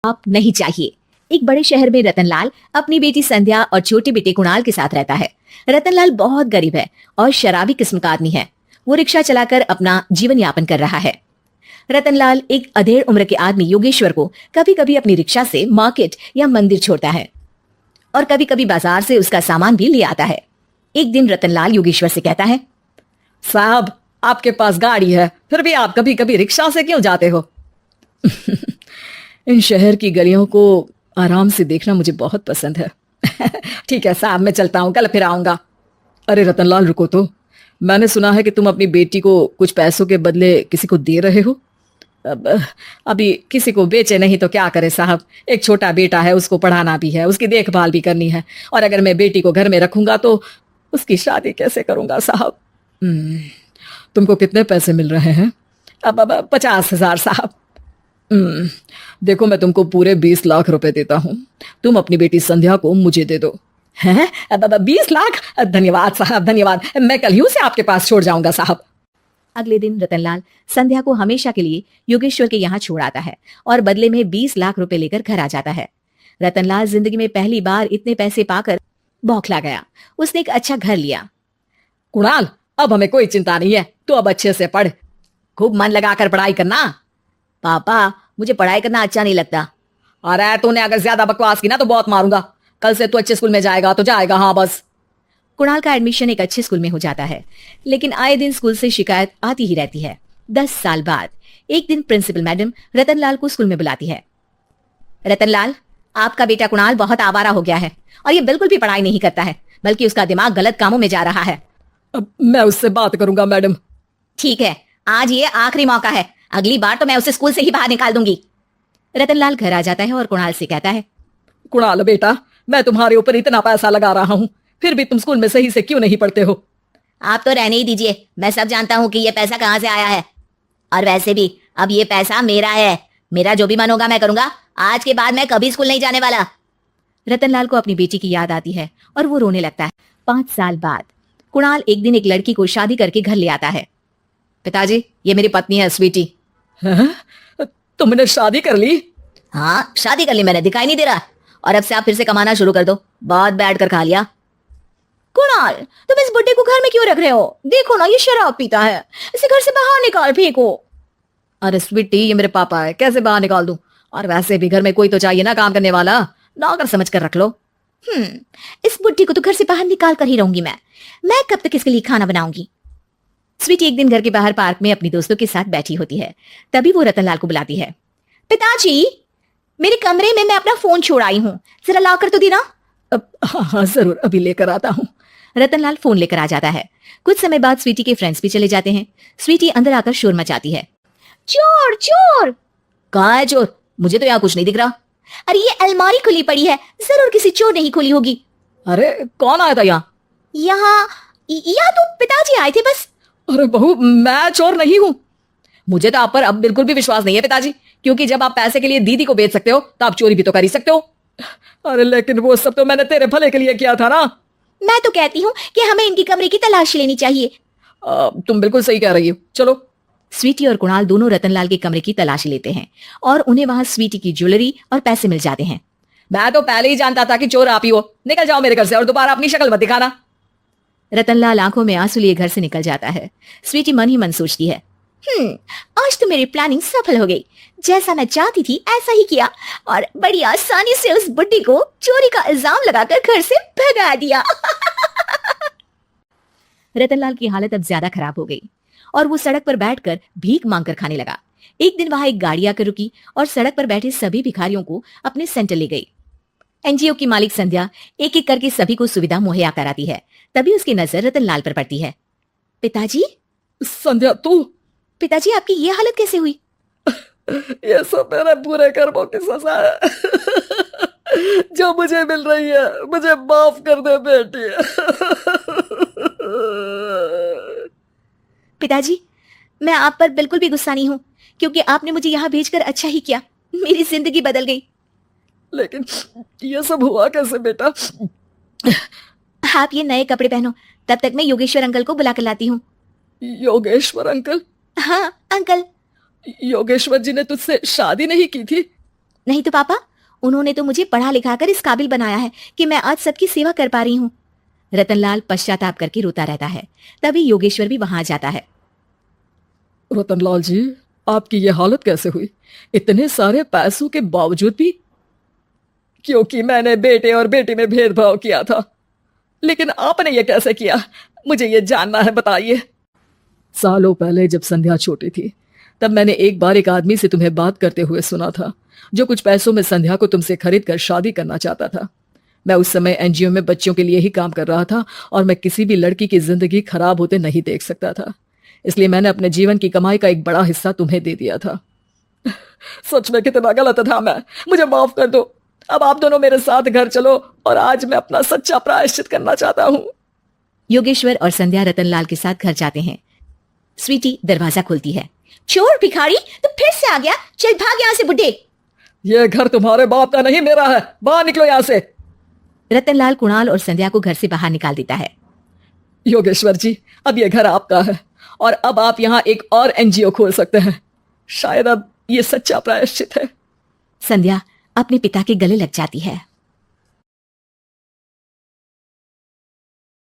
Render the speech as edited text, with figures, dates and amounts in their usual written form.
आप नहीं चाहिए। एक बड़े शहर में रतनलाल अपनी बेटी संध्या और छोटे बेटे कुणाल के साथ रहता है। रतनलाल बहुत गरीब है और शराबी किस्म का आदमी है। वो रिक्शा चलाकर अपना जीवन यापन कर रहा है। रतनलाल एक अधेड़ उम्र के आदमी योगेश्वर को कभी कभी अपनी रिक्शा से मार्केट या मंदिर छोड़ता है और कभी कभी बाजार से उसका सामान भी ले आता है। एक दिन रतनलाल योगेश्वर से कहता है, साहब, आपके पास गाड़ी है, फिर भी आप कभी कभी रिक्शा से क्यों जाते हो? इन शहर की गलियों को आराम से देखना मुझे बहुत पसंद है। ठीक है साहब, मैं चलता हूँ, कल फिर आऊंगा। अरे रतनलाल, रुको तो। मैंने सुना है कि तुम अपनी बेटी को कुछ पैसों के बदले किसी को दे रहे हो। अभी किसी को बेचे नहीं तो क्या करे साहब। एक छोटा बेटा है, उसको पढ़ाना भी है, उसकी देखभाल भी करनी है, और अगर मैं बेटी को घर में रखूंगा तो उसकी शादी कैसे करूंगा साहब। तुमको कितने पैसे मिल रहे हैं? अब 50,000 साहब। देखो, मैं तुमको पूरे 20 लाख रुपए देता हूँ। तुम अपनी बेटी संध्या को मुझे दे दो। हैं? 20 लाख? धन्यवाद साहब, धन्यवाद। मैं कल ही उसे आपके पास छोड़ जाऊंगा साहब। अगले दिन रतनलाल संध्या को हमेशा के लिए योगेश्वर के यहाँ छोड़ आता है और बदले में 20 लाख रुपए लेकर घर आ जाता है। रतनलाल जिंदगी में पहली बार इतने पैसे पाकर बौखला गया। उसने एक अच्छा घर लिया। कुणाल, अब हमें कोई चिंता नहीं है, तू अब अच्छे से पढ़, खूब मन लगाकर पढ़ाई करना। पापा, मुझे पढ़ाई करना अच्छा नहीं लगता। अरे तूने अगर ज्यादा बकवास की ना तो बहुत मारूंगा। कल से तू अच्छे स्कूल में जाएगा तो जाएगा, हाँ बस। कुणाल का एडमिशन एक अच्छे स्कूल में हो जाता है, लेकिन आए दिन स्कूल से शिकायत आती ही रहती है। 10 साल बाद एक दिन प्रिंसिपल मैडम रतनलाल को स्कूल में बुलाती है। रतनलाल, आपका बेटा कुणाल बहुत आवारा हो गया है और ये बिल्कुल भी पढ़ाई नहीं करता है, बल्कि उसका दिमाग गलत कामों में जा रहा है। अब मैं उससे बात करूंगा मैडम। ठीक है, आज ये आखिरी मौका है, अगली बार तो मैं उसे स्कूल से ही बाहर निकाल दूंगी। रतनलाल घर आ जाता है और कुणाल से कहता है, कुणाल बेटा, मैं तुम्हारे ऊपर इतना पैसा लगा रहा हूँ, फिर भी तुम स्कूल में सही से क्यों नहीं पढ़ते हो? आप तो रहने ही दीजिए, मैं सब जानता हूँ कि ये पैसा कहाँ से आया है। और वैसे भी अब ये पैसा मेरा है, मेरा जो भी मन होगा मैं करूंगा। आज के बाद मैं कभी स्कूल नहीं जाने वाला। रतनलाल को अपनी बेटी की याद आती है और वो रोने लगता है। 5 साल बाद कुणाल एक दिन एक लड़की को शादी करके घर ले आता है। पिताजी, ये मेरी पत्नी है स्वीटी। तुमने शादी कर ली? हाँ, शादी कर ली मैंने, दिखाई नहीं दे रहा? और अब से आप फिर से कमाना शुरू कर दो, बहुत बैठ कर खा लिया। कुणाल, तुम इस बुड्ढे को घर में क्यों रख रहे हो? देखो ना, ये शराब पीता है, इसे घर से बाहर निकाल फेंको। अरे स्वीटी, ये मेरे पापा है, कैसे बाहर निकाल दूं? और वैसे भी घर में कोई तो चाहिए ना काम करने वाला, नौकर समझ कर रख लो। इस बुड्ढी को तो घर से बाहर निकाल कर ही रहूंगी मैं कब तक इसके लिए खाना बनाऊंगी? स्वीटी एक दिन घर के बाहर पार्क में अपनी दोस्तों के साथ बैठी होती है। तभी वो रतनलाल को बुलाती है। पिताजी, मेरे कमरे में मैं अपना फोन छोड़ आई हूँ, जरा ला कर तो देना। हाँ जरूर, अभी लेकर आता हूँ। रतनलाल फोन लेकर आ जाता है। कुछ समय बाद स्वीटी के फ्रेंड्स भी चले जाते हैं। स्वीटी अंदर आकर शोर मचाती है, चोर चोर। कहाँ है चोर? मुझे तो यहाँ कुछ नहीं दिख रहा। अरे ये अलमारी खुली पड़ी है, जरूर किसी चोर ने ही खोली होगी। अरे कौन आया था यहाँ? यहाँ तो पिताजी आए थे बस। अरे बहू, मैं चोर नहीं हूँ। मुझे तो आप पर अब बिल्कुल भी विश्वास नहीं है पिताजी, क्योंकि जब आप पैसे के लिए दीदी को बेच सकते हो तो आप चोरी भी तो कर ही सकते हो। अरे लेकिन वो सब तो मैंने तेरे भले के लिए किया था ना। मैं तो कहती हूँ कि हमें इनकी कमरे की तलाश लेनी चाहिए। तुम बिल्कुल सही कह रही हो, चलो। स्वीटी और कुणाल दोनों रतनलाल के कमरे की तलाशी लेते हैं और उन्हें वहां स्वीटी की ज्वेलरी और पैसे मिल जाते हैं। मैं तो पहले ही जानता था कि चोर आप ही हो। निकल जाओ मेरे घर से और दोबारा अपनी शक्ल मत दिखाना। रतनलाल आंखों में आंसू लिए घर से निकल जाता है। स्वीटी मन ही मन सोचती है, आज तो मेरी प्लानिंग सफल हो गई। जैसा मैं चाहती थी ऐसा ही किया और बड़ी आसानी से उस बुड्ढी को चोरी का इल्जाम लगाकर घर से भगा दिया। रतनलाल की हालत अब ज्यादा खराब हो गई और वो सड़क पर बैठकर भीख मांगकर खाने लगा। एक दिन वहां एक गाड़ी आकर रुकी और सड़क पर बैठे सभी भिखारियों को अपने सेंटर ले गई। एनजीओ की मालिक संध्या एक एक करके सभी को सुविधा मुहैया कराती है। तभी उसकी नजर रतनलाल पर पड़ती है। पिताजी। संध्या, तू? पिताजी, आपकी ये हालत कैसे हुई? ये सब मेरे बुरे कर्मों की सजा है जो मुझे मिल रही है। मुझे माफ कर दे बेटी। पिताजी, मैं आप पर बिल्कुल भी गुस्सा नहीं हूँ, क्योंकि आपने मुझे यहाँ भेजकर अच्छा ही किया। मेरी जिंदगी बदल गई। लेकिन ये सब हुआ कैसे बेटा? आप ये नए कपड़े पहनो, तब तक मैं योगेश्वर अंकल को बुला कर लाती हूँ। योगेश्वर अंकल? हाँ अंकल। योगेश्वर जी ने तुझसे शादी नहीं की थी? नहीं तो पापा, उन्होंने तो मुझे पढ़ा लिखा कर इस काबिल बनाया है कि मैं आज सबकी सेवा कर पा रही हूँ। रतनलाल पश्चाताप करके रोता रहता है। तभी योगेश्वर भी वहां जाता है। रतनलाल जी, आपकी ये हालत कैसे हुई, इतने सारे पैसों के बावजूद भी? क्योंकि मैंने बेटे और बेटी में भेदभाव किया था। लेकिन आपने ये कैसे किया, मुझे ये जानना है, बताइए। सालों पहले जब संध्या छोटी थी, तब मैंने एक बार एक आदमी से तुम्हें बात करते हुए सुना था, जो कुछ पैसों में संध्या को तुमसे खरीद कर शादी करना चाहता था। मैं उस समय एनजीओ में बच्चों के लिए ही काम कर रहा था और मैं किसी भी लड़की की जिंदगी खराब होते नहीं देख सकता था। इसलिए मैंने अपने जीवन की कमाई का एक बड़ा हिस्सा तुम्हें दे दिया था। सच में कितना गलत था मैं, मुझे माफ कर दो। अब आप दोनों मेरे साथ घर चलो और आज मैं अपना सच्चा प्रायश्चित करना चाहता हूँ। योगेश्वर और संध्या रतनलाल के साथ घर जाते हैं। स्वीटी दरवाजा खोलती है। चोर भिखारी, तो फिर से आ गया, चल भाग यहाँ से बुड्ढे। ये घर तुम्हारे बाप का नहीं, मेरा है, बाहर निकलो यहाँ से। रतनलाल कुणाल और संध्या को घर से बाहर निकाल देता है। योगेश्वर जी, अब ये घर आपका है और अब आप यहाँ एक और एनजीओ खोल सकते हैं। शायद अब ये सच्चा प्रायश्चित है। संध्या अपने पिता के गले लग जाती है।